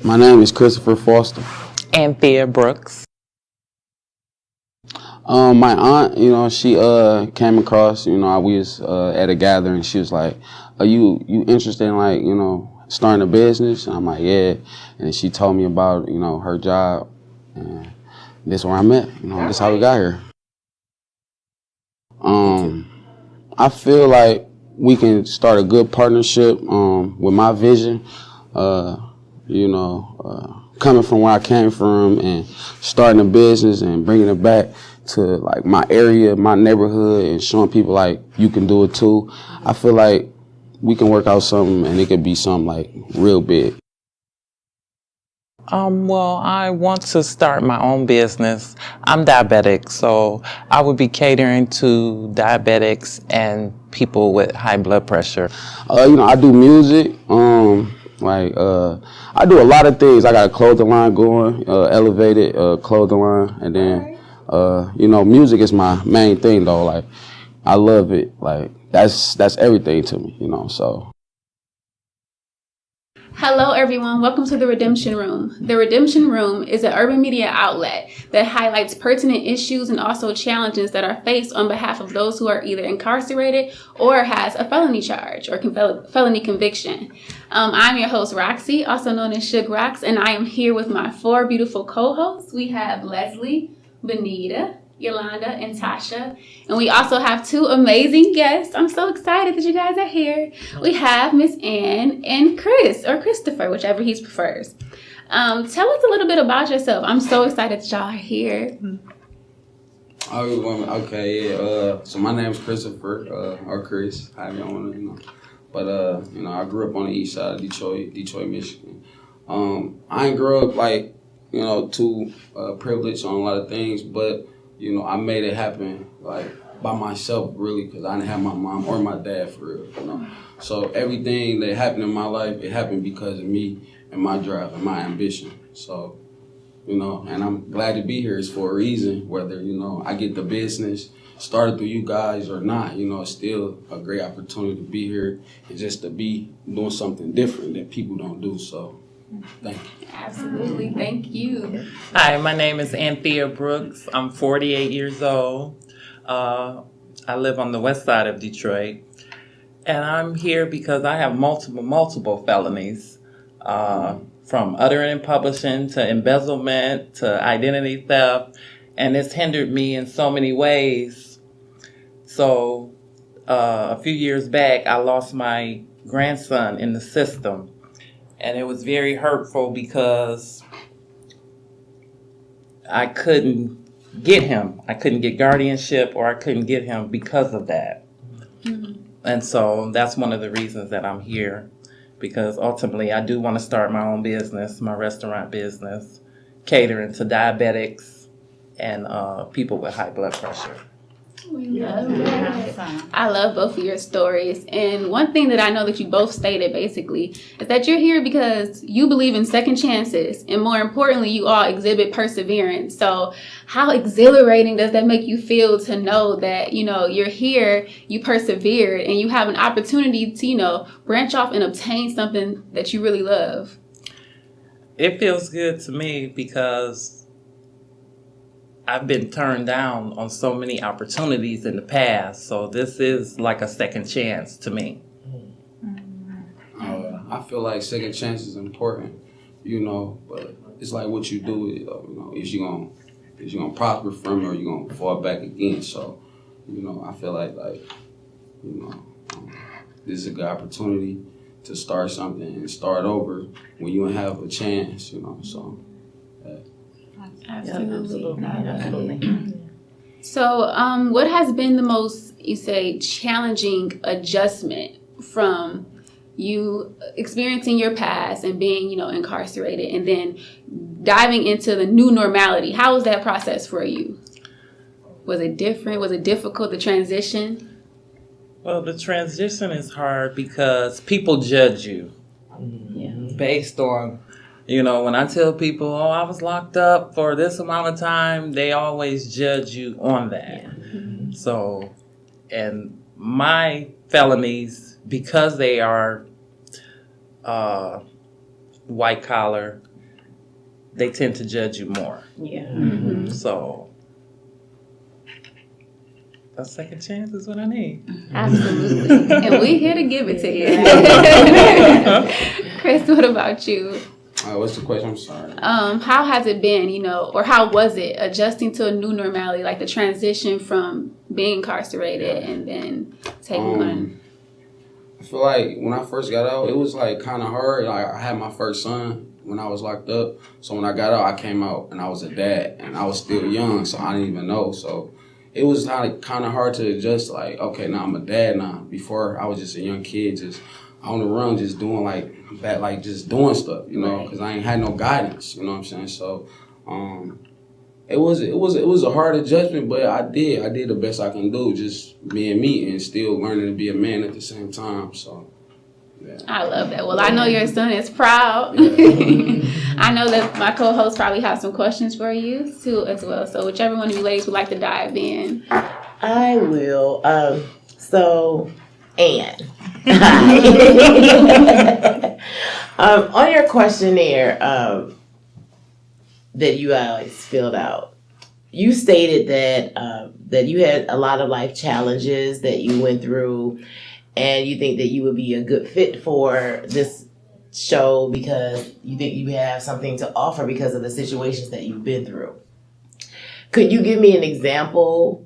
My name is Christopher Foster. Anthea Brooks. My aunt, she came across, we was at a gathering. She was like, "Are you interested in starting a business?" And I'm like, "Yeah." And she told me about her job, and this is where I'm at. This is how we got here. I feel like we can start a good partnership with my vision. Coming from where I came from and starting a business and bringing it back to like my area, my neighborhood, and showing people like you can do it too. I feel like we can work out something and it could be something like real big. Well, I want to start my own business. I'm diabetic, so I would be catering to diabetics and people with high blood pressure. I do music. I do a lot of things. I got a clothing line going, elevated clothing line, and then music is my main thing though. Like I love it. Like that's everything to me. So. Hello everyone, welcome to The Redemption Room. The Redemption Room is an urban media outlet that highlights pertinent issues and also challenges that are faced on behalf of those who are either incarcerated or has a felony charge or felony conviction. I'm your host Roxy, also known as Suge Rocks, and I am here with my four beautiful co-hosts. We have Leslie, Benita, Yolanda, and Tasha. And we also have two amazing guests. I'm so excited that you guys are here. We have Miss Ann and Chris, or Christopher, whichever he prefers. Tell us a little bit about yourself. I'm so excited that y'all are here. Okay, yeah. So my name's Christopher, or Chris, however you want to, But, I grew up on the east side of Detroit, Michigan. I ain't grew up too privileged on a lot of things, but I made it happen like by myself really because I didn't have my mom or my dad for real, So everything that happened in my life, it happened because of me and my drive and my ambition. So, and I'm glad to be here. It's for a reason, whether, I get the business started through you guys or not, it's still a great opportunity to be here and just to be doing something different that people don't do. So thank you. Absolutely. Thank you. Hi, my name is Anthea Brooks. I'm 48 years old. I live on the west side of Detroit. And I'm here because I have multiple felonies, from uttering and publishing to embezzlement to identity theft. And it's hindered me in so many ways. So a few years back, I lost my grandson in the system. And it was very hurtful because I couldn't get him. I couldn't get guardianship, or I couldn't get him because of that. Mm-hmm. And so that's one of the reasons that I'm here, because ultimately I do want to start my own business, my restaurant business, catering to diabetics and people with high blood pressure. We love that. I love both of your stories. And one thing that I know that you both stated basically is that you're here because you believe in second chances. And more importantly, you all exhibit perseverance. So how exhilarating does that make you feel to know that, you're here, you persevered, and you have an opportunity to, branch off and obtain something that you really love? It feels good to me because I've been turned down on so many opportunities in the past, so this is like a second chance to me. I feel like second chance is important, but it's like what you do with it, is you gonna prosper from it or you gonna fall back again. So, I feel like this is a good opportunity to start something and start over when you don't have a chance, so. Absolutely. So, what has been the most, challenging adjustment from you experiencing your past and being, incarcerated and then diving into the new normality? How was that process for you? Was it different? Was it difficult, the transition? Well, the transition is hard because people judge you based on, when I tell people, I was locked up for this amount of time, they always judge you on that. Yeah. Mm-hmm. So, and my felonies, because they are white collar, they tend to judge you more. Yeah. Mm-hmm. So a second chance is what I need. Absolutely. And we here to give it to you. Chris, what about you? What's the question? I'm sorry. How has it been, or how was it adjusting to a new normality, like the transition from being incarcerated and then taking on? I feel like when I first got out, it was like kind of hard. Like I had my first son when I was locked up. So when I got out, I came out and I was a dad and I was still young, so I didn't even know. So it was kind of hard to adjust. Like, okay, now I'm a dad now. Before I was just a young kid, just on the run, just doing just doing stuff, because I ain't had no guidance. You know what I'm saying? So it was a hard adjustment, but I did the best I can do, just being me and still learning to be a man at the same time. So. Yeah. I love that. Well, I know your son is proud. I know that my co-hosts probably have some questions for you too as well. So whichever one of you ladies would like to dive in. I will. So, Ann. On your questionnaire that you guys filled out, you stated that you had a lot of life challenges that you went through, and you think that you would be a good fit for this show because you think you have something to offer because of the situations that you've been through. Could you give me an example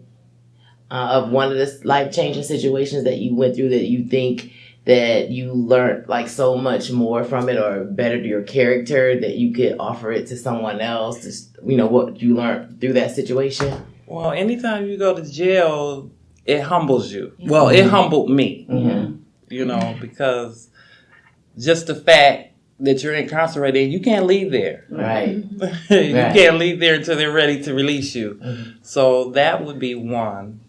of one of the life-changing situations that you went through that you think that you learned like so much more from it or bettered your character that you could offer it to someone else? Just, what you learned through that situation? Well, anytime you go to jail, it humbles you. Well, it humbled me, because just the fact that you're incarcerated, you can't leave there. Right. You can't leave there until they're ready to release you. So that would be one.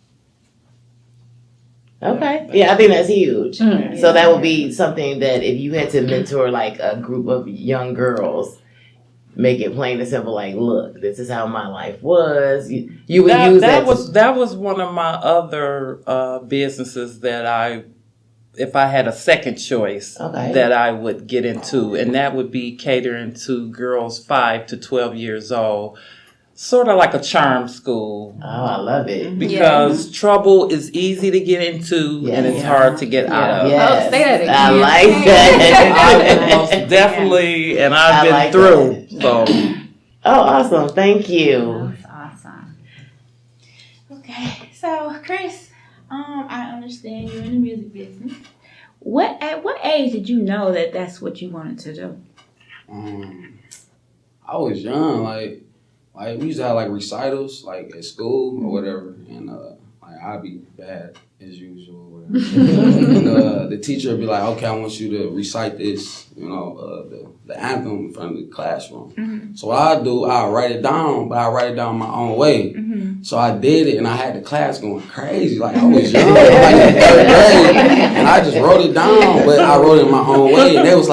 Okay. Yeah, I think that's huge. So that would be something that if you had to mentor like a group of young girls, make it plain and simple, like, look, this is how my life was. You would use that. That was one of my other businesses that if I had a second choice, that I would get into. And that would be catering to girls 5 to 12 years old. Sort of like a charm school. Oh, I love it. Because trouble is easy to get into and it's hard to get out of. Yes. Oh, say that again. I like that. Most definitely, and I've been through. So. Oh, awesome. Thank you. That's awesome. Okay, so Chris, I understand you're in the music business. At what age did you know that that's what you wanted to do? I was young, like we used to have like recitals like at school or whatever, and I'd be bad as usual or whatever. And the teacher would be like, okay, I want you to recite this, the anthem in front of the classroom. So what I do, I'll write it down, but I write it down my own way. So I did it, and I had the class going crazy. Like I was young, like in 3rd grade, and I just wrote it down, but I wrote it in my own way. And they was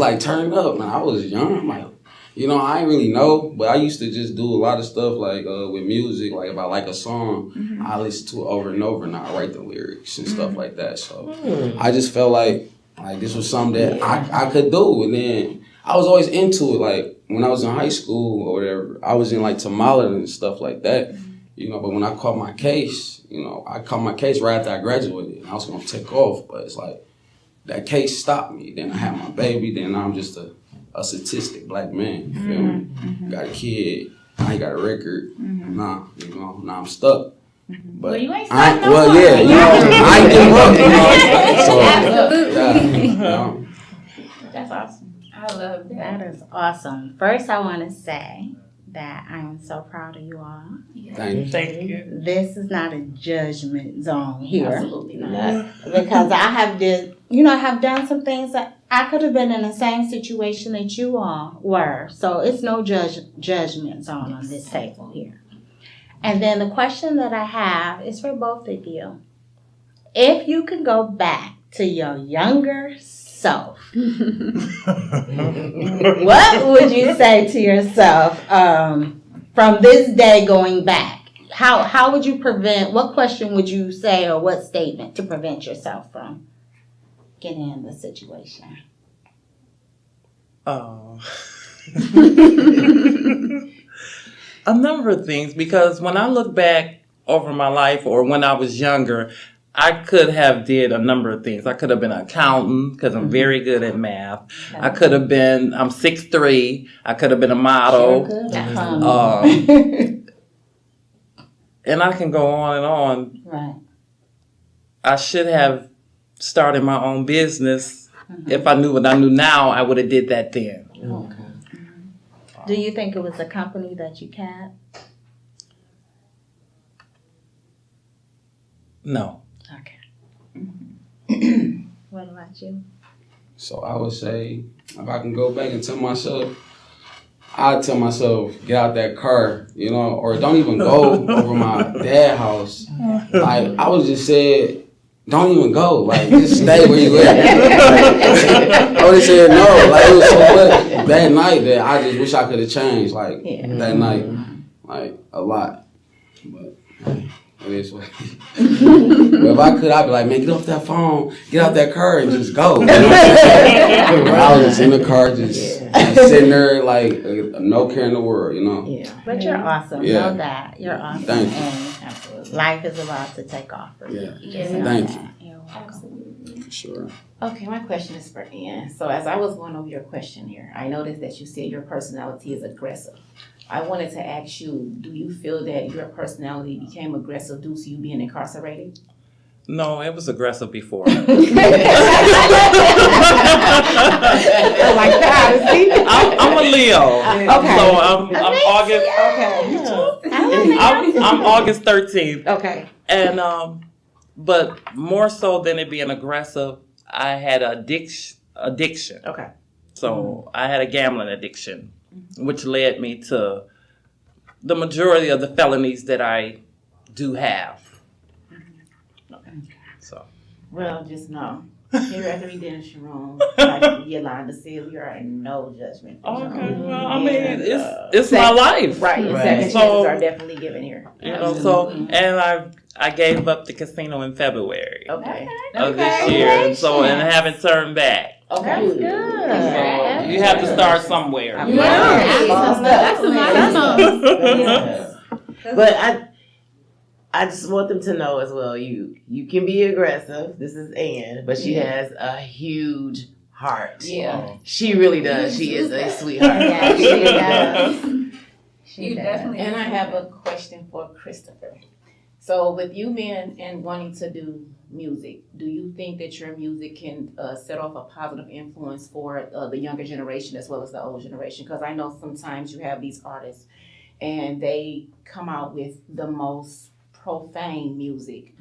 like turned up, man. I was young, I'm like. I ain't really know, but I used to just do a lot of stuff like with music. Like if I like a song, I listen to it over and over, and I write the lyrics and stuff like that. So I just felt like this was something that I could do. And then I was always into it. Like when I was in high school or whatever, I was in like tamale and stuff like that. But when I caught my case, I caught my case right after I graduated, and I was gonna take off, but it's like that case stopped me. Then I had my baby. Then I'm just a statistic black man, you feel me? Got a kid, I ain't got a record, now I'm stuck. But well, you ain't stuck I ain't giving up, so That's awesome. I love that. That is awesome. First, I want to say that I am so proud of you all. Thank you. This is not a judgment zone here. Absolutely not. Because I have done some things that I could have been in the same situation that you all were. So it's no judgment zone on this table here. And then the question that I have is for both of you. If you could go back to your younger self, what would you say to yourself from this day going back? How would you what question would you say or what statement to prevent yourself from getting in the situation? Oh. A number of things, because when I look back over my life or when I was younger, I could have did a number of things. I could have been an accountant because I'm very good at math. I could have been, I'm 6'3". I could have been a model. And I can go on and on. Right. I should have started my own business. If I knew what I knew now, I would have did that then. Okay. Do you think it was a company that you kept? No. Okay. What about you? So I would say, if I can go back and tell myself, I'd tell myself, get out that car, you know, or don't even go over my dad's house. Like, I would just say, don't even go. Like, just stay where you at. I would have said no. Like, it was so much that night that I just wish I could have changed, like, that night. Like, a lot. But it is what it is. But if I could, I'd be like, man, get off that phone, get out that car and just go. You know what I'm saying? But I was just in the car, just sitting there, like, no care in the world, you know? Yeah. But you're awesome. Yeah. Know that. You're awesome. Thank you. And life is about to take off for you. Yeah. Know Thank that. you. You're welcome. For sure. Okay, my question is for Ann. So as I was going over your question here, I noticed that you said your personality is aggressive. I wanted to ask you, do you feel that your personality became aggressive due to you being incarcerated? No, it was aggressive before. Oh my God, see? I'm a Leo. Okay. So I'm August. Okay. I'm August 13th. Okay. And but more so than it being aggressive, I had addiction. Okay. So I had a gambling addiction, which led me to the majority of the felonies that I do have. So Well, just know, here at the Redemption Room, like Yolanda said, we are in no judgment. okay, well, I mean, it's my life, Right. Right. Second So- chances are definitely given here. You know, so and I gave up the casino in February Okay. of this year, and so and haven't turned back. Okay. So you have to start somewhere. That's a milestone. But I just want them to know as well, you can be aggressive. This is Ann, but she has a huge heart. Yeah. She really does. She is a sweetheart. Yeah, she does. You definitely. And I have a question for Christopher. So with you being and wanting to do music, do you think that your music can set off a positive influence for the younger generation as well as the old generation? Because I know sometimes you have these artists and they come out with the most profane music.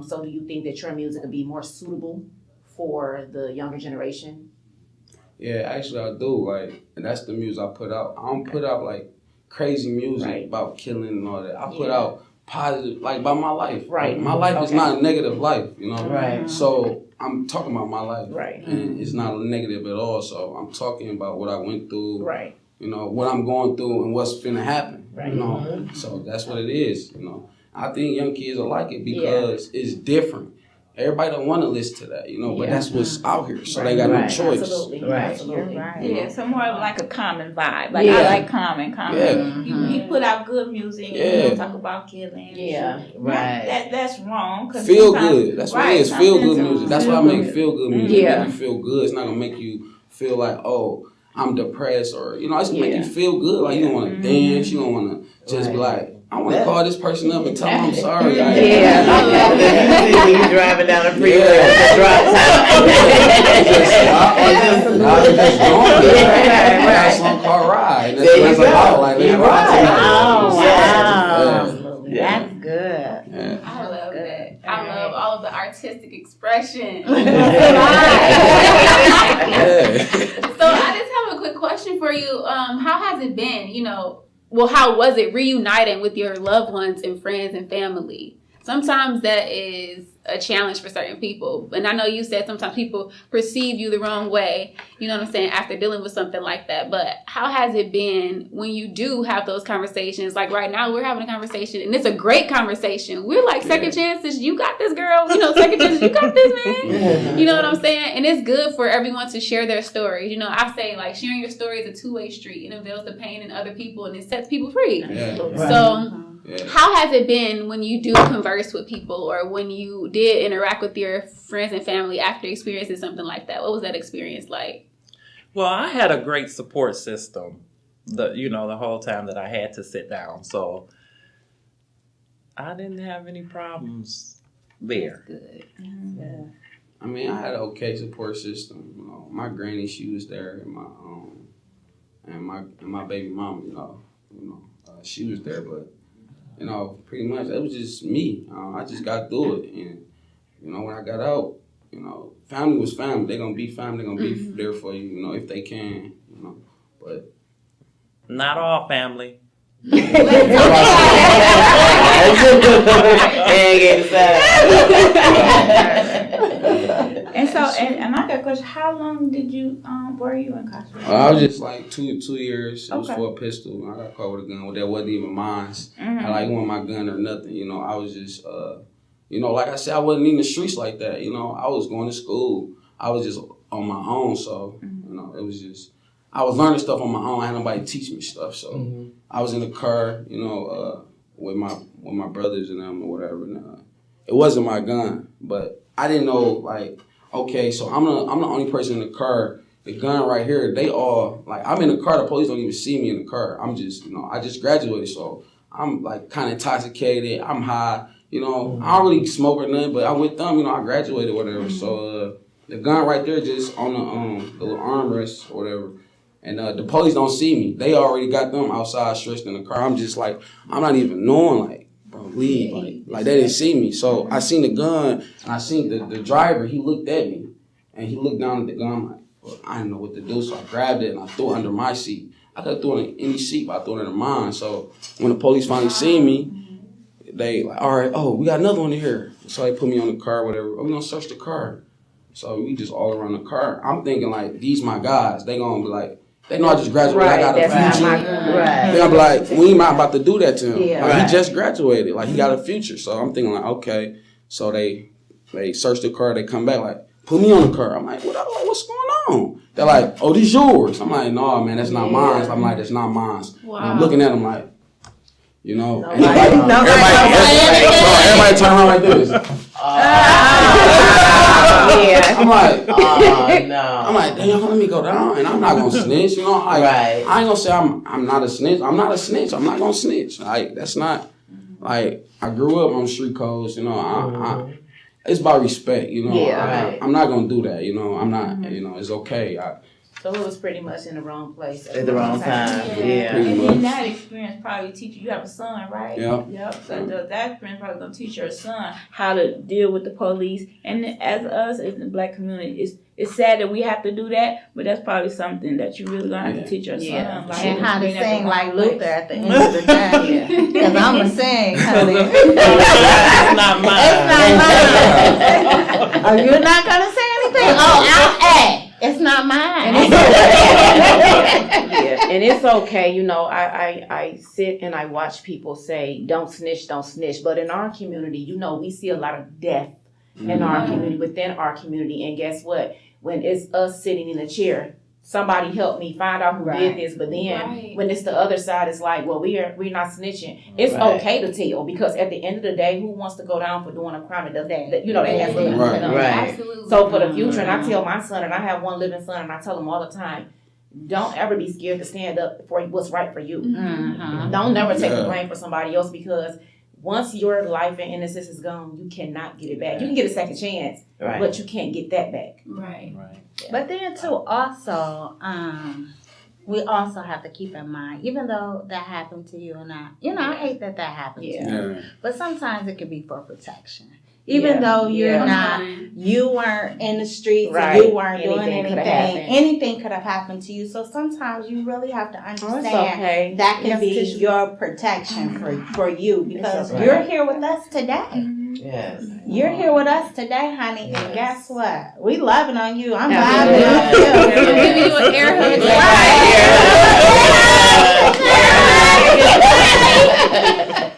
So do you think that your music would be more suitable for the younger generation? Yeah, actually I do. Like, and that's the music I put out. I don't put out like crazy music Right. about killing and all that. I put out positive, like about my life. Right. Like, my life is not a negative life, you know? Right. So I'm talking about my life. Right. And it's not negative at all. So I'm talking about what I went through, Right. you know, what I'm going through and what's finna happen. Right. You know. So that's what it is, you know. I think young kids will like it because it's different. Everybody don't want to listen to that, you know, but that's what's out here. So they got no Right. choice. Absolutely. Right. Absolutely. Right. Yeah, so more of like a common vibe. Like Yeah. I like common. Yeah. He put out good music. Yeah. And talk about killing. Yeah. Right. That's wrong. 'Cause Feel sometimes- good. That's what right, it is. Feel good sometimes music. That's why I feel make good. feel good music. Yeah. Make you feel good. It's not gonna make you feel like, oh, I'm depressed, or you know, it's gonna make Yeah. you feel good. Like you don't want to dance. You don't want to just be like, I want to call this person up and tell them I'm sorry. Yeah. You see me driving down the freeway with the drop top. Just going. Got some car ride. That's what it's about. Like, let's ride tonight. Oh, wow. Yeah. That's good. Yeah. I love that. I love all of the artistic expression. Yeah. So I just have a quick question for you. How has it been? You know, well, how was it reuniting with your loved ones and friends and family? Sometimes that is a challenge for certain people. And I know you said sometimes people perceive you the wrong way, you know what I'm saying, after dealing with something like that. But how has it been when you do have those conversations? Like right now we're having a conversation and it's a great conversation. We're like, second chances, you got this, girl. You know, second chances, you got this, man. You know what I'm saying? And it's good for everyone to share their stories. You know, I say like sharing your story is a two-way street. It unveils the pain in other people and it sets people free. Yeah. So how has it been when you do converse with people or when you did interact with your friends and family after experiencing something like that? What was that experience like? Well, I had a great support system, the whole time that I had to sit down. So I didn't have any problems there. Good. Yeah. I mean, I had an okay support system. You know, my granny, she was there, and my baby mama, she was there, but pretty much it was just me. I just got through it, and when I got out, family was family. They're gonna be family. They're gonna be there for you, if they can, But Not all family. And so, and I got a question. How long did you were you incarcerated? I was just like two years. It was Okay. for a pistol. I got caught with a gun. That wasn't even mine. I like want my gun or nothing. I was just, like I said, I wasn't in the streets like that. I was going to school. I was just on my own. So, it was just, I was learning stuff on my own. I had nobody teach me stuff. So I was in the car, with my brothers and them or whatever. And, it wasn't my gun, but I didn't know, like, okay, so I'm the only person in the car. The gun right here, they all, like, I'm in the car. The police don't even see me in the car. I'm just, I just graduated, so I'm, like, kind of intoxicated. I'm high, I don't really smoke or nothing, but I'm with them, I graduated or whatever. So the gun right there just on the little armrest or whatever. And the police don't see me. They already got them outside stretched in the car. I'm just like, I'm not even knowing, like, bro, leave. Like they didn't see me. So I seen the gun, and I seen the driver. He looked at me, and he looked down at the gun. I'm like, well, I didn't know what to do, so I grabbed it, and I threw it under my seat. I could have thrown it in any seat, but I threw it under mine. So when the police finally seen me, they like, all right, we got another one in here. So they put me on the car, whatever. We're going to search the car. So we just all around the car. I'm thinking, like, these my guys. They going to be like, they know I just graduated. I got a future. They're going to be like, we ain't about to do that to him. Yeah, like, he just graduated. Like, he got a future. So I'm thinking, like, okay. So they search the car. They come back, like, put me on the car. I'm like, what's going on? They're like, oh, these yours. I'm like, no, man, that's not mine. I'm like, that's not mine. Wow. And I'm looking at them like, everybody turn around like this. I'm like, I'm like, damn, let me go down, and I'm not gonna snitch, Like, I ain't gonna say I'm not a snitch. I'm not a snitch. I'm not gonna snitch. Like, that's not, like, I grew up on street codes, it's about respect, I'm not gonna do that, I'm not, it's okay. So it was pretty much in the wrong place At the wrong time. Yeah. And then that experience probably teach you have a son, right? Yeah. Yep. So that experience probably gonna teach your son how to deal with the police. And as us in the Black community, it's sad that we have to do that, but that's probably something that you really gonna have to teach your son. Yeah. Like, And how to being at the sing wrong like place. Luther at the end of the day. Because I'm going to sing, honey. That's not mine. It's not mine. Are you not going to say anything? It's not mine. Yeah, and it's okay. I sit and I watch people say, don't snitch. But in our community, we see a lot of death in our community, within our community. And guess what? When it's us sitting in a chair, somebody helped me find out who did this. But then when it's the other side, it's like, well, we're not snitching. It's okay to tell, because at the end of the day, who wants to go down for doing a crime that does that? They have to. Absolutely. So for the future, and I tell my son, and I have one living son, and I tell him all the time, don't ever be scared to stand up for what's right for you. Don't never take the blame for somebody else, because once your life and innocence is gone, you cannot get it back. You can get a second chance, but you can't get that back. Right. But then too, also, we also have to keep in mind, even though that happened to you and I hate that happened to you, but sometimes it could be for protection. Even though you weren't in the streets, and you weren't doing anything could have happened to you. So sometimes you really have to understand that can be your protection for you, because you're here with us today. Yes. You're here with us today, honey, Yes. and guess what? We loving on you. I'm Absolutely. loving on you. I'm giving you an air hug.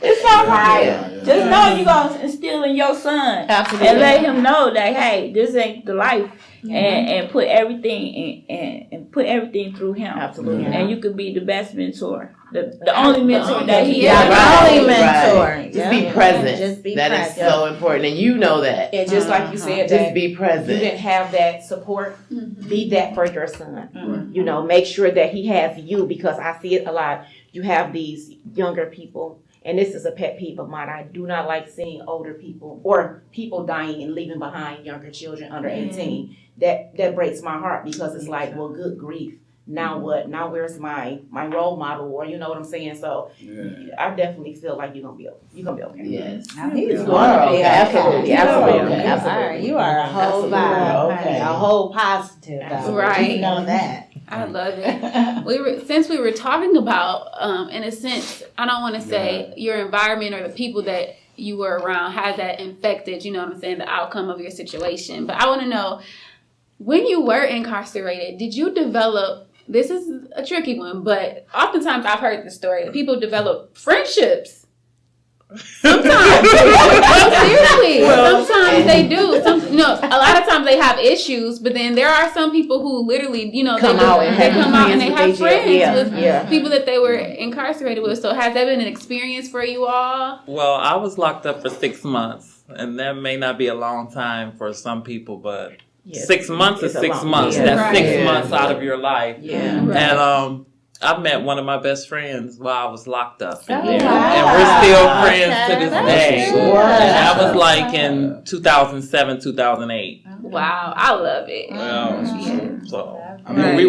It's all right. Yeah. Just know you're going to instill in your son. Absolutely. And let him know that, hey, this ain't the life. And put everything and put everything through him. Absolutely. And you could be the best mentor. The only mentor that he Yeah, has. the only mentor. Right. Just be present. Just be That present. is so important, and you know that. And just like you said, Just that be you present. didn't have that support, be that for your son. You know, make sure that he has you, because I see it a lot. You have these younger people, and this is a pet peeve of mine. I do not like seeing older people or people dying and leaving behind younger children under 18. That breaks my heart, because it's like, well, good grief. Now what? Now where's my role model? Or you know what I'm saying? So I definitely feel like you're gonna be okay. Yes. He's You going are to be okay. absolutely. Absolutely. Absolutely. You are a whole Absolutely. vibe, Okay. honey, a whole positive. Though. Right. You know that. I love it. Since we were talking about, in a sense, I don't want to say your environment or the people that you were around has that infected, you know what I'm saying, the outcome of your situation. But I want to know, when you were incarcerated, did you develop, this is a tricky one, but oftentimes I've heard the story that people develop friendships. Sometimes. Seriously. Sometimes they do. A lot of times they have issues, but then there are some people who literally, they come out and they have friends with people that they were incarcerated with. So has that been an experience for you all? Well, I was locked up for 6 months, and that may not be a long time for some people, but 6 months is 6 months. Yeah. That's Right. 6 months out of your life. Yeah. Right. And I met one of my best friends while I was locked up in there. wow. And we're still friends to this That's day. good. And that was like in 2007, 2008. Wow, I love it. So, Right. we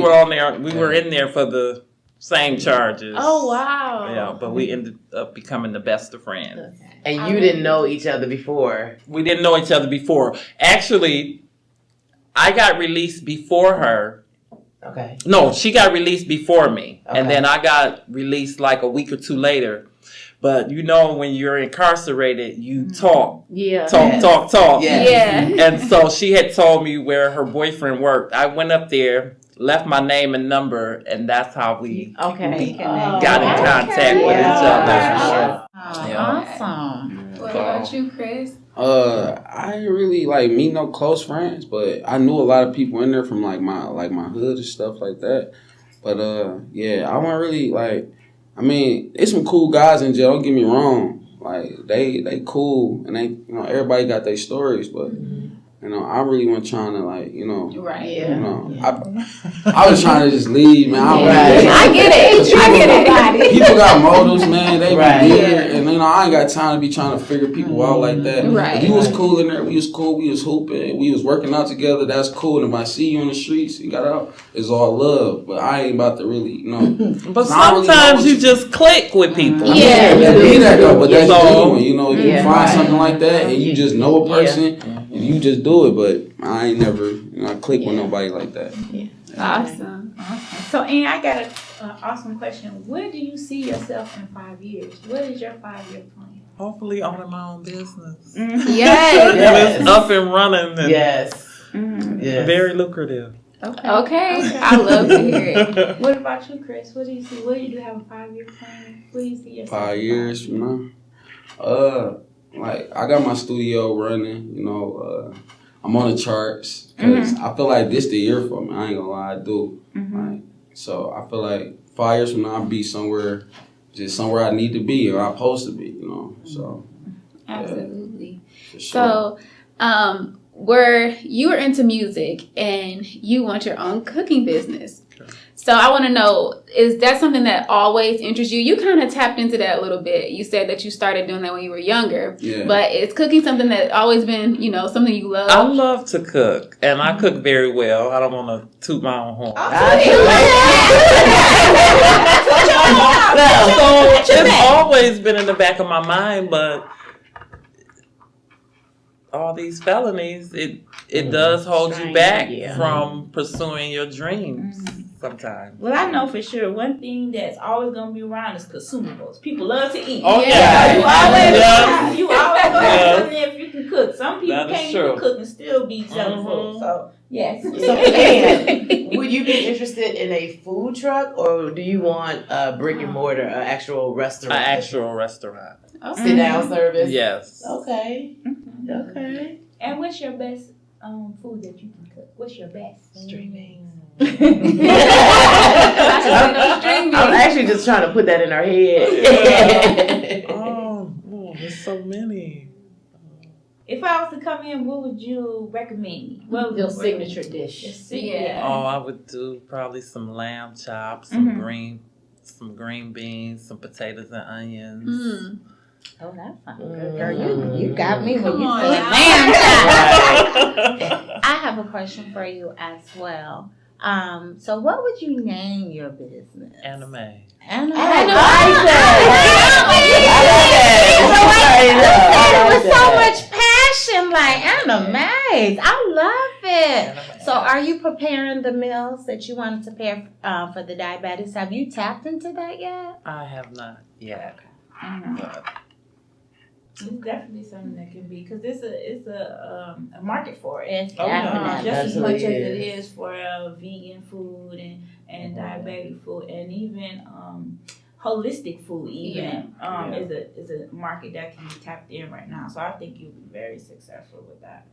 were in there for the same charges. Oh, wow. Yeah, but we ended up becoming the best of friends. And you didn't know each other before. We didn't know each other before. Actually, I got released before her. Okay. No, she got released before me. Okay. And then I got released like a week or two later. But when you're incarcerated, you talk. Yeah. Talk. Yeah. And so she had told me where her boyfriend worked. I went up there, left my name and number, and that's how we Oh, got in contact with each other. Awesome. What about you, Chris? I didn't really meet no close friends, but I knew a lot of people in there from my hood and stuff like that. But I wasn't really it's some cool guys in jail. Don't get me wrong. They cool, and they everybody got their stories, but I really wasn't trying to Right. I was trying to just leave, man. I get it. People got motives, man. They Right. be weird, and I ain't got time to be trying to figure people out like that. Right. If you was cool in there, we was cool. We was hooping. We was working out together. That's cool. And if I see you in the streets, you got out. It's all love. But I ain't about to really, But I don't really know sometimes what you just click with people. Yeah. Yeah, be that though. But that's So- genuine. You find something like that, and you just know a person, and you just do it. But I ain't never, I click with nobody like that. Awesome. So, Ann, I got an awesome question. Where do you see yourself in 5 years? What is your 5-year plan? Hopefully owning my own business. Yes. And it's up and running and Yes. very lucrative. Okay. I love to hear it. What about you, Chris? What do you see? What do you have a 5-year plan? Where do you see yourself? 5 years from now, I got my studio running. I'm on the charts because I feel like this the year for me. I ain't gonna lie, I do. So I feel like 5 years from now, I'll be somewhere I need to be or I'm supposed to be. So Absolutely. for sure. So, where you were into music and you want your own cooking business. So I want to know, is that something that always interests you? You kind of tapped into that a little bit. You said that you started doing that when you were younger. Yeah. But is cooking something that always been, something you love? I love to cook, and I cook very well. I don't want to toot my own horn. So it's always been in the back of my mind, but all these felonies, it does hold you back from pursuing your dreams sometimes. Well, I know for sure one thing that's always going to be around is consumables. People love to eat. Oh, Yeah. You always, you always going to have something if you cook. Some people That is can't true. even cook and still be selling food. So yes. So, Ann, would you be interested in a food truck, or do you want a brick and mortar, an actual An restaurant? actual restaurant. Sit down service? Yes. Okay. Okay. And what's your best food that you can cook? What's your best? String beans. String I'm actually just trying to put that in our head. Oh, there's so many. If I was to come in, what would you recommend me? What would Your you signature recommend? dish. Your signature- Oh, I would do probably some lamb chops, some green beans, some potatoes and onions. Mm. Oh, that sounds good, girl. You got me when Come you on said now. lamb chop. I have a question for you as well. So what would you name your business? Anime. Anime. I like that. With so much passion, like animes. I love it. So, are you preparing the meals that you want to prepare for the diabetics? Have you tapped into that yet? I have not yet. But It's definitely something that can be because it's a market for it. It's Oh, yeah. definitely. Just as much as Absolutely it is for vegan food and diabetic food and even holistic food even is a market that can be tapped in right now. So I think you'll be very successful with that.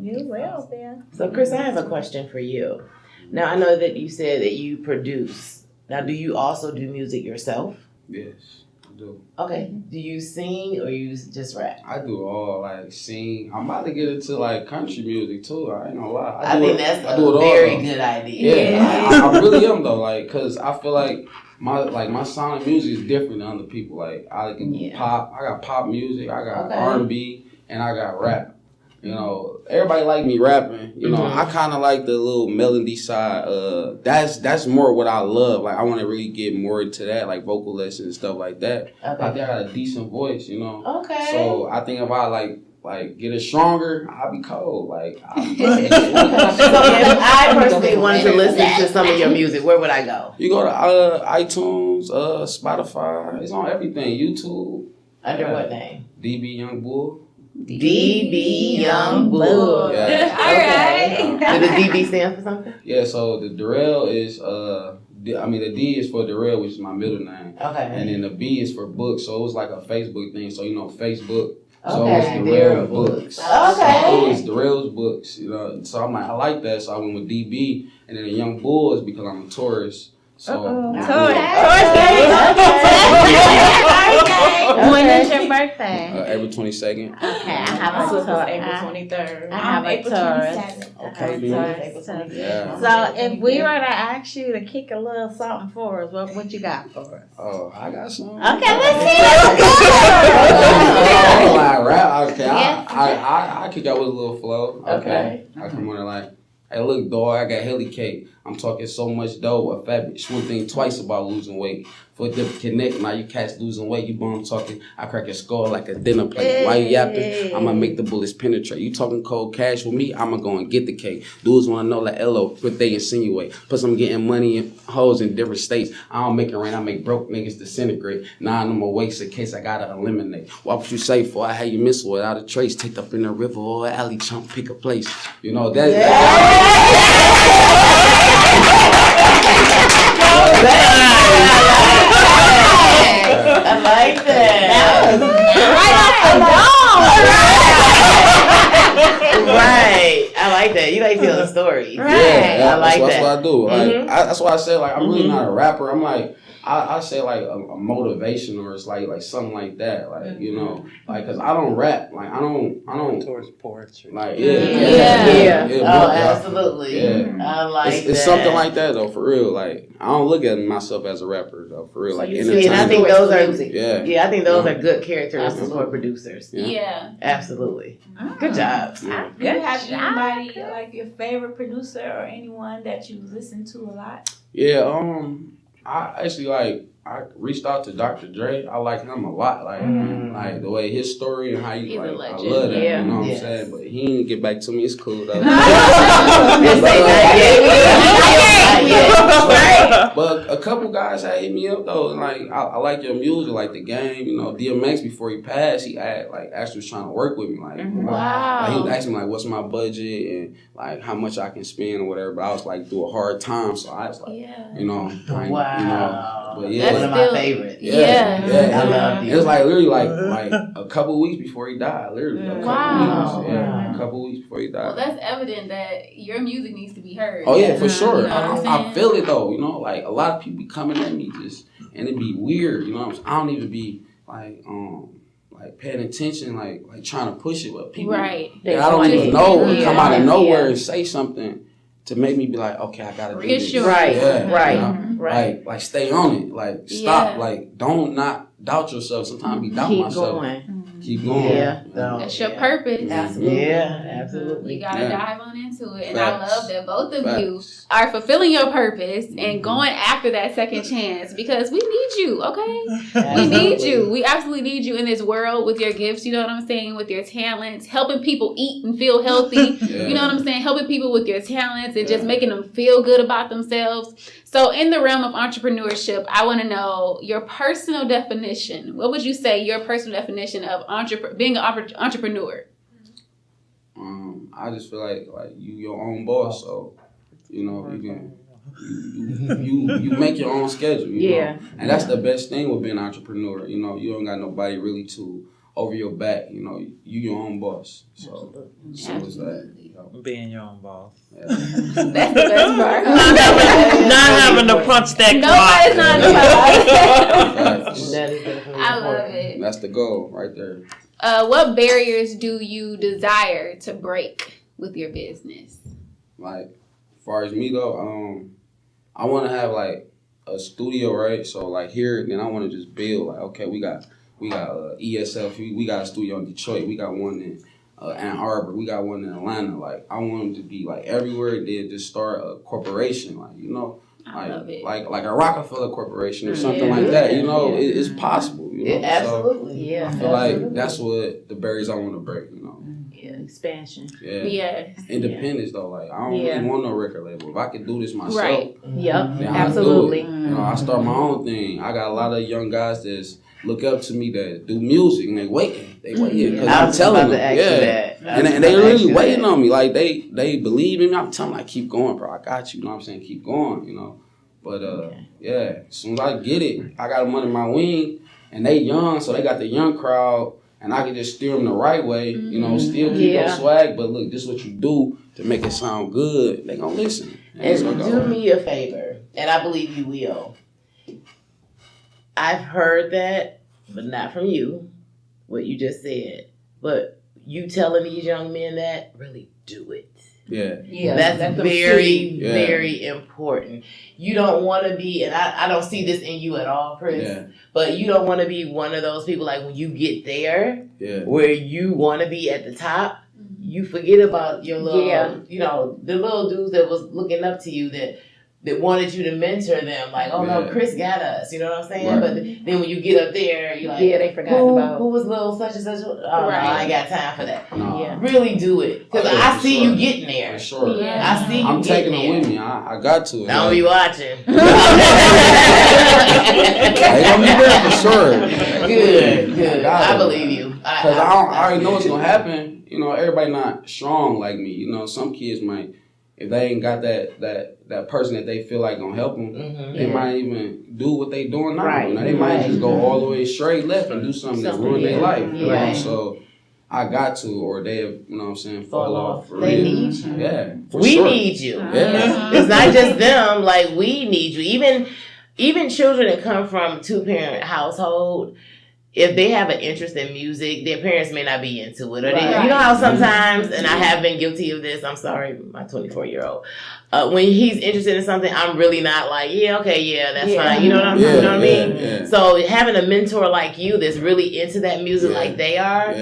You will, Bill. So, Chris, I have a question for you. Now, I know that you said that you produce. Now, do you also do music yourself? Yes, I do. Okay. Do you sing or you just rap? I do all like sing. I'm about to get into like country music too. I ain't gonna lie. I do think it- that's I do it a all, very though. good idea. Yeah, I really am though. Like, cause I feel like my sound of music is different than other people. Like, I can do pop. I got pop music. I got Okay. R&B, and I got rap. You know, everybody like me rapping. You know, I kind of like the little melody side. That's more what I love. Like, I want to really get more into that, like vocal lessons and stuff like that. I think I got a decent voice. You know. Okay. So I think if I like get it stronger, I'll be cold. Like, So if I personally wanted to listen to some of your music, where would I go? you go to iTunes, Spotify. It's on everything. YouTube. Under what name? DB Young Bull. DB Young Bull. Yeah. All right. Did the DB stand for something? Yeah. So the Darrell is the D is for Darrell, which is my middle name, Okay. and then the B is for book. So it was like a Facebook thing. So Facebook. So Okay. it's Darrell Books. Okay. So it's Darrell's Books. You know. So I'm like, I like that. So I went with DB, and then the Young Bull is because I'm a tourist. So When is your birthday? April 22nd. Okay, I have My a sister's tour. April 23rd. I have a April Taurus. 27th. Okay. Yeah. So if we were to ask you to kick a little something for us, what you got for us? Oh, I got some. Okay, let's see. I rap. Okay, Yes. I kick out with a little flow. Okay. I come on there like, hey, look, dog, I got heli cake. I'm talking so much dough. A fat bitch would think twice about losing weight. For the connect, now you cats losing weight. You bum talking. I crack your skull like a dinner plate. Why you yapping? I'ma make the bullets penetrate. You talking cold cash with me? I'ma go and get the cake. Dudes wanna know like LO, what they insinuate. Plus I'm getting money and hoes in different states. I don't make it rain. I make broke niggas disintegrate. Nah, no more waste in case I gotta eliminate. What would you say for I had you miss without a trace? Take up in the river or alley chump, pick a place. You know I like that. Right. I like that. You like telling stories. Yeah, I like that's that. what I do. Like, that's why I say like I'm really not a rapper. I'm like I say like a motivation or it's like something like that. Like you know, like because I don't rap. Like I don't towards poetry. like Oh, absolutely. Yeah. I like It's that. something like that though, for real. Like I don't look at myself as a rapper though, for real. Like See, entertainment. and I think those are Yeah. I think those are good characteristics for producers. Yeah. Absolutely. Good job. Do you have anybody like your favorite producer or anyone that you listen to a lot? Yeah. I actually I reached out to Dr. Dre. I like him a lot. Like the way his story and how He's you a like. I legend. love that. Yeah. You know what Yes. I'm saying? But he didn't get back to me. It's cool though. Just say not yet. Right. But a couple guys had hit me up though, and like I like your music, like the game. You know, DMX before he passed, he actually was trying to work with me. Like, Wow. like, he was asking me like, what's my budget and like how much I can spend or whatever. But I was like through a hard time, so I was like, you know, like, Wow. you know, but yeah, One of my favorites. Yeah. I love it was like literally like a couple weeks before he died. Literally, a couple Wow. weeks. Yeah, a couple weeks before he died. Well, that's evident that your music needs to be heard. Oh yeah, for sure. You know what I'm I saying? feel it though. You know, like a lot of people be coming at me and it be weird. You know, what I'm saying? I don't even be like paying attention, like trying to push it, but people, Right. that I don't even know, Yeah. come out of nowhere Yeah. and say something to make me be like, okay, I gotta do this. Reassure. Right, Yeah, right, you know? right. Like stay on it. Like stop. Yeah. Like don't not doubt yourself. Sometimes I be doubting Keep myself. going. Keep going. Yeah. That's your purpose. Absolutely. Yeah, absolutely. You gotta Yeah. dive on into it. And Facts. I love that both of Facts. you are fulfilling your purpose and going after that second chance because we need you, okay? We need you. We absolutely need you in this world with your gifts, you know what I'm saying, with your talents, helping people eat and feel healthy. Yeah. You know what I'm saying? Helping people with your talents and just making them feel good about themselves. So in the realm of entrepreneurship, I want to know your personal definition. What would you say your personal definition of being an entrepreneur? I just feel like you your own boss, so you know you can you make your own schedule. You know? And that's the best thing with being an entrepreneur. You know, you don't got nobody really to over your back. You know, you your own boss. So simple as that. You know? Being your own boss. Yeah. That's the best part. Not having to punch that Nobody's not Facts. That is definitely I love important. it. That's the goal right there. What barriers do you desire to break with your business? Like, as far as me though, I want to have like a studio, right? So like here, then I want to just build. Like, okay, we got ESF, we got a studio in Detroit, we got one in Ann Arbor, we got one in Atlanta. Like, I want them to be like everywhere. Then just start a corporation, like you know. I love it. Like a Rockefeller Corporation or something like that. You know, it's possible. You know? Absolutely. So I feel like that's what the barriers I want to break. You know. Yeah, expansion. Yeah. Yes. Independence though, like I don't really want no record label. If I could do this myself, Right. Yep. then Absolutely. I do it. You know, I start my own thing. I got a lot of young guys that look up to me that do music and they waiting. Because I I'm was telling about them, to ask you that. and they really waiting on me. Like they believe in me. I'm telling them, like, keep going, bro. I got you. You know what I'm saying? Keep going. You know. But yeah, as soon as I get it, I got them under my wing, and they young, so they got the young crowd, and I can just steer them the right way. You know, still keep your swag, but look, this is what you do to make it sound good. They gonna listen. And do me a favor, and I believe you will. I've heard that, but not from you, what you just said. But you telling these young men that, really do it. Yeah. That's very, very important. You don't want to be, and I don't see this in you at all, Chris, but you don't want to be one of those people like when you get there, where you want to be at the top, you forget about your little, you know, the little dudes that was looking up to you that wanted you to mentor them. Like, oh no, Chris got us. You know what I'm saying? Right. But then when you get up there, you're like, they forgot about. who was little such and such? Oh, no, I ain't got time for that. No. Really do it. Because I see you getting there. For sure. Yeah. I see you I'm getting taking there. them with me. I got to. I don't be watching. They gonna be there for sure. Good. I believe you. Because I already know what's gonna happen. You know, everybody not strong like me. You know, some kids might, if they ain't got that person that they feel like gonna help them, they might even do what they doing now. Right. You know, they might just go all the way straight left and do something that ruin their life. You know? So I got to, or they, you know what I'm saying, fall off. For They real. need you. Yeah. for We sure. need you. Yeah. It's not just them. Like, we need you. Even children that come from 2-parent household, if they have an interest in music, their parents may not be into it. Or they, you know how sometimes, and I have been guilty of this, I'm sorry, my 24-year-old, when he's interested in something, I'm really not like, that's fine. You know what I mean? Yeah. So having a mentor like you that's really into that music like they are,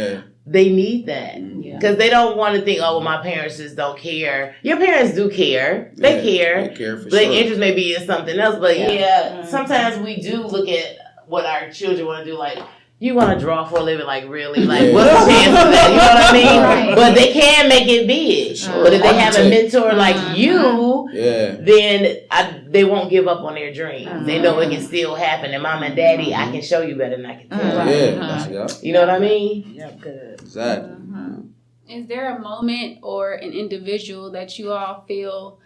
they need that. Because they don't want to think, oh, well, my parents just don't care. Your parents do care. They care. They care for But sure. their interest may be in something else. But sometimes we do look at what our children want to do. Like, you want to draw for a living, like really, like what's the chance of that? You know what I mean? Right. But they can make it big. Sure. But if they have a Architect. mentor like you, Yeah. then they won't give up on their dreams. They know it can still happen. And mom and daddy, I can show you better than I can tell. Yeah. You know what I mean? Yep, good. Exactly. Is there a moment or an individual that you all feel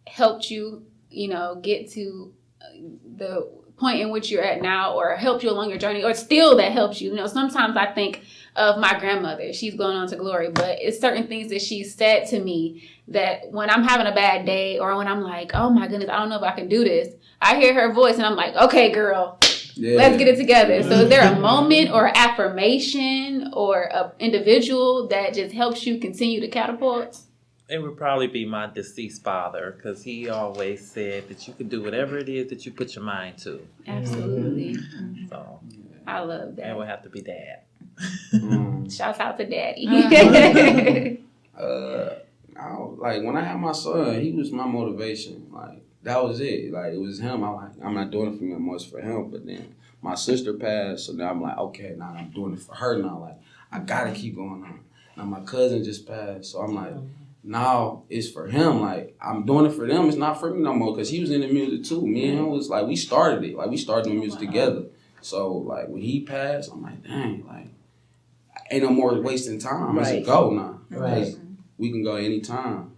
helped you, get to the point in which you're at now, or helped you along your journey, or still that helps you? Sometimes I think of my grandmother. She's going on to glory, but it's certain things that she said to me that when I'm having a bad day, or when I'm like, oh my goodness, I don't know if I can do this, I hear her voice and I'm like, okay, girl, let's get it together. So is there a moment or affirmation or an individual that just helps you continue to catapult? It would probably be my deceased father, because he always said that you can do whatever it is that you put your mind to. Absolutely. So I love it that. would have to be Dad. Shouts out to Daddy. Like when I had my son, he was my motivation. Like that was it. Like it was him. I'm not doing it for me, I'm much for him. But then my sister passed, so now I'm like, okay, now I'm doing it for her now. Like I gotta keep going on. Now my cousin just passed, so I'm like, now it's for him. Like I'm doing it for them. It's not for me no more, because he was in the music too. Me and him was like, we started it. Like we started the music together. So like when he passed, I'm like, dang, like ain't no more wasting time. It's a go now. Right. We can go anytime.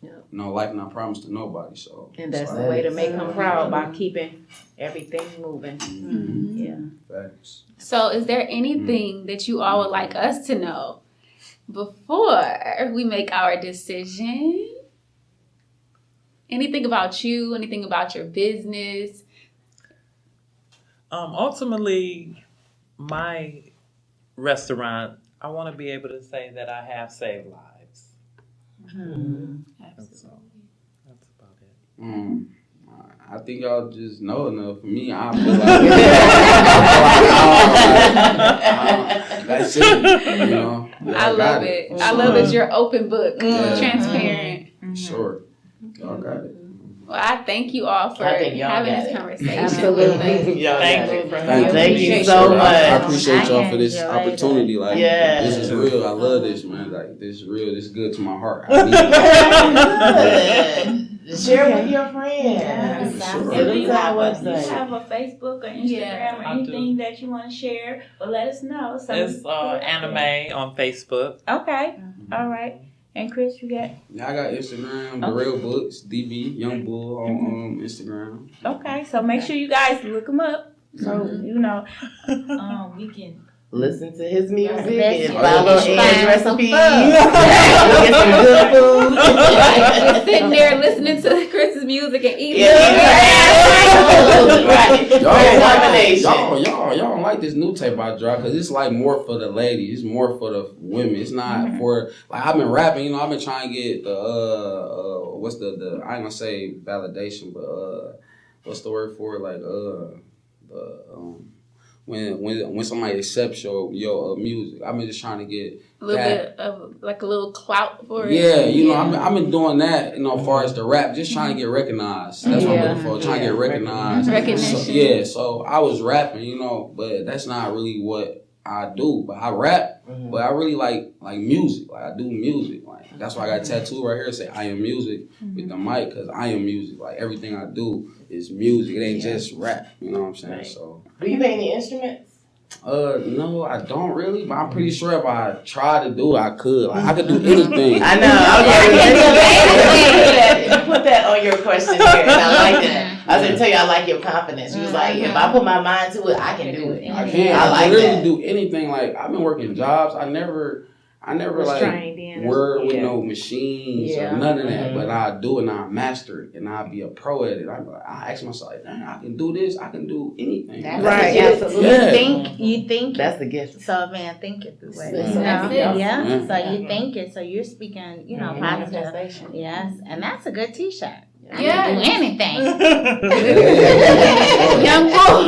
Yep. No life not promised to nobody. So And that's it's the way to make him proud, by keeping everything moving. Yeah. Facts. So is there anything that you all would like us to know before we make our decision? Anything about you? Anything about your business? Ultimately, my restaurant, I want to be able to say that I have saved lives. Absolutely. So that's about it. I think y'all just know enough. For me, I feel like that's it. I love it. I love that you're open book, transparent. Sure. Y'all got it. Well, I thank you all for I think y'all having got this it. conversation. Absolutely. Y'all Thank got you it. for Thank you Appreciate so you. much. I appreciate y'all for this I enjoyed opportunity. Like, Yes. this is real. I love this, man. Like, this is real. This is good to my heart. I need it. Share with your friends. Yes, Sure. And do you have a website. Facebook or Instagram Yeah, or I anything that you want to share? Well, let us know. So It's anime on Facebook. Okay. All right. And Chris, you got? Yeah, I got Instagram, The Real Books, DB, Young Bull on Instagram. Okay. So make sure you guys look him up. So, we can. Listen to his music Yes. and follow his Find recipes. some Get some good food. Just sitting there listening to Chris's music and eating. Y'all don't like this new tape I dropped, because it's like more for the ladies. It's more for the women. It's not for, like, I've been rapping, I've been trying to get the what's the I ain't gonna say validation, but what's the word for it? Like when somebody accepts your music. I've been just trying to get A little bit of like a little clout for it. Yeah, I've been doing that, as far as the rap, just trying to get recognized. That's what I'm looking for, trying to get recognized. Recognition. So I was rapping, but that's not really what I do. But I rap, but I really like music. Like, I do music. Like, that's why I got a tattoo right here say I am music with the mic, because I am music. Like, everything I do is music. It ain't just rap. You know what I'm saying? Right. So. Do you play any instruments? No, I don't really, but I'm pretty sure if I tried to do it, I could. Like, I could do anything. I know. Put that on your question here, and I like that. I was going to tell you, I like your confidence. You was like, if I put my mind to it, I can do it. I can. I like really that. do anything. Like, I've been working jobs. I never like work with no machines or none of that. But I do it and I master it and I'll be a pro at it. I ask myself, like, dang, I can do this. I can do anything. That's Right. Absolutely. Yeah. You think That's the gift. so, man. Think it through it. That's it. Yeah. Yeah. So you think it. So you're speaking, positive. Yes, and that's a good T-shirt. I Yeah. can do anything. Young bull.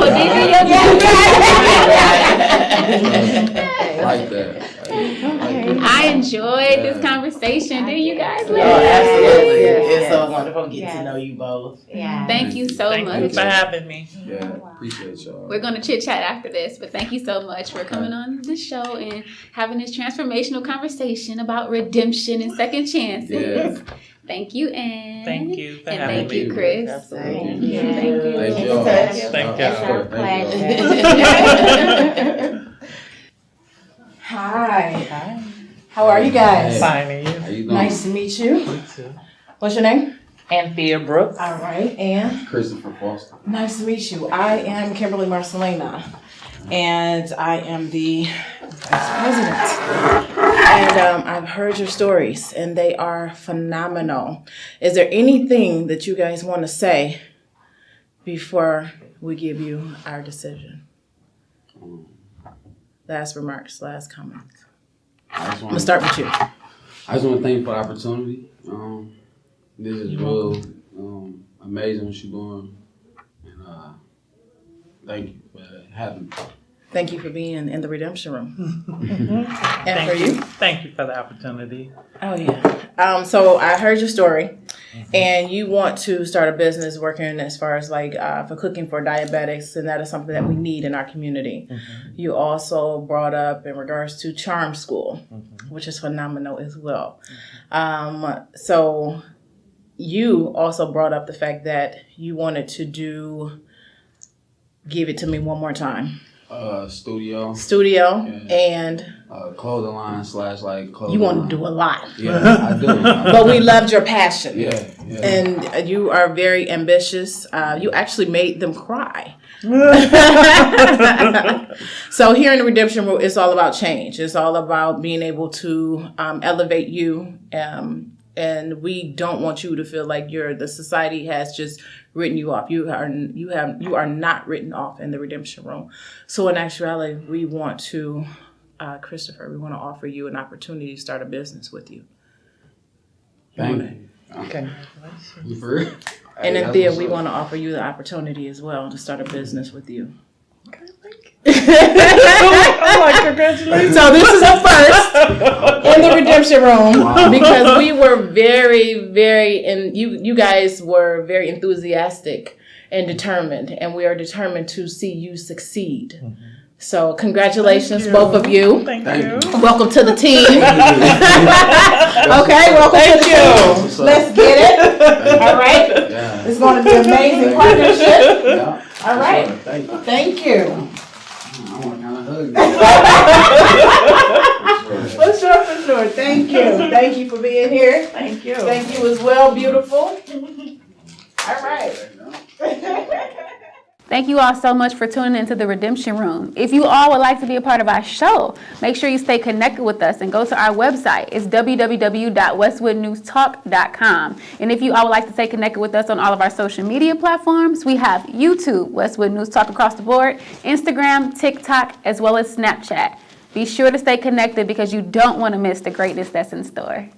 Like that. I enjoyed this conversation. Didn't you guys? Oh, absolutely. Yes. It's so wonderful getting to know you both. Yeah. Thank you so Thank much. you for having me. Yeah, appreciate y'all. We're going to chit chat after this, but thank you so much for coming on the show and having this transformational conversation about redemption and second chances. Yeah. Thank you, Ann. Thank you for And having thank me. you, Chris. Absolutely. Thank you. Thank you. Thank y'all. Thank It's y'all. our pleasure. Hi. How are you guys? Fine, and How you? you doing? Nice to meet you. You too. What's your name? Anthea Brooks. All right, and Christopher Foster. nice to meet you. I am Kimberly Marcelina, and I am the vice president. And I've heard your stories, and they are phenomenal. Is there anything that you guys want to say before we give you our decision? Last remarks, last comments. I'm gonna start with you. I just want to thank you for the opportunity. This is real amazing what you're doing. And thank you for having me. Thank you for being in the redemption room. And Thank for you? Thank you for the opportunity. Oh yeah. So I heard your story, and you want to start a business working as far as like for cooking for diabetics, and that is something that we need in our community. You also brought up in regards to Charm School, which is phenomenal as well. So you also brought up the fact that you wanted to do. Give it to me one more time. Studio. Studio Yeah. and Clothing line / like clothing you want line. to do a lot. Yeah, I do. But we loved your passion. Yeah. And you are very ambitious. You actually made them cry. So here in the Redemption Room, it's all about change. It's all about being able to elevate you. And we don't want you to feel like the society has just written you off. You are not written off in the Redemption Room. So in actuality, we want to, Christopher, we want to offer you an opportunity to start a business with you. Thank you. Okay. You for real? And Hey, then Thea, that's we what's want to offer you the opportunity as well to start a business with you. Oh my, congratulations. So this is a first in the Redemption Room because we were very, and you guys were very enthusiastic and determined, and we are determined to see you succeed. So congratulations, both of you. Thank Thank you. you. Welcome to the team. Okay, welcome Thank to the you. team. Let's get it. All right. Yeah. It's going to be an amazing partnership. Yeah. All right. Sure. Thank you. Thank you. I want to kind of hug you. For sure. Thank you. Thank you for being here. Thank you. Thank you as well, beautiful. All right. Thank you all so much for tuning into the Redemption Room. If you all would like to be a part of our show, make sure you stay connected with us and go to our website. It's www.westwoodnewstalk.com. And if you all would like to stay connected with us on all of our social media platforms, we have YouTube, Westwood News Talk across the board, Instagram, TikTok, as well as Snapchat. Be sure to stay connected because you don't want to miss the greatness that's in store.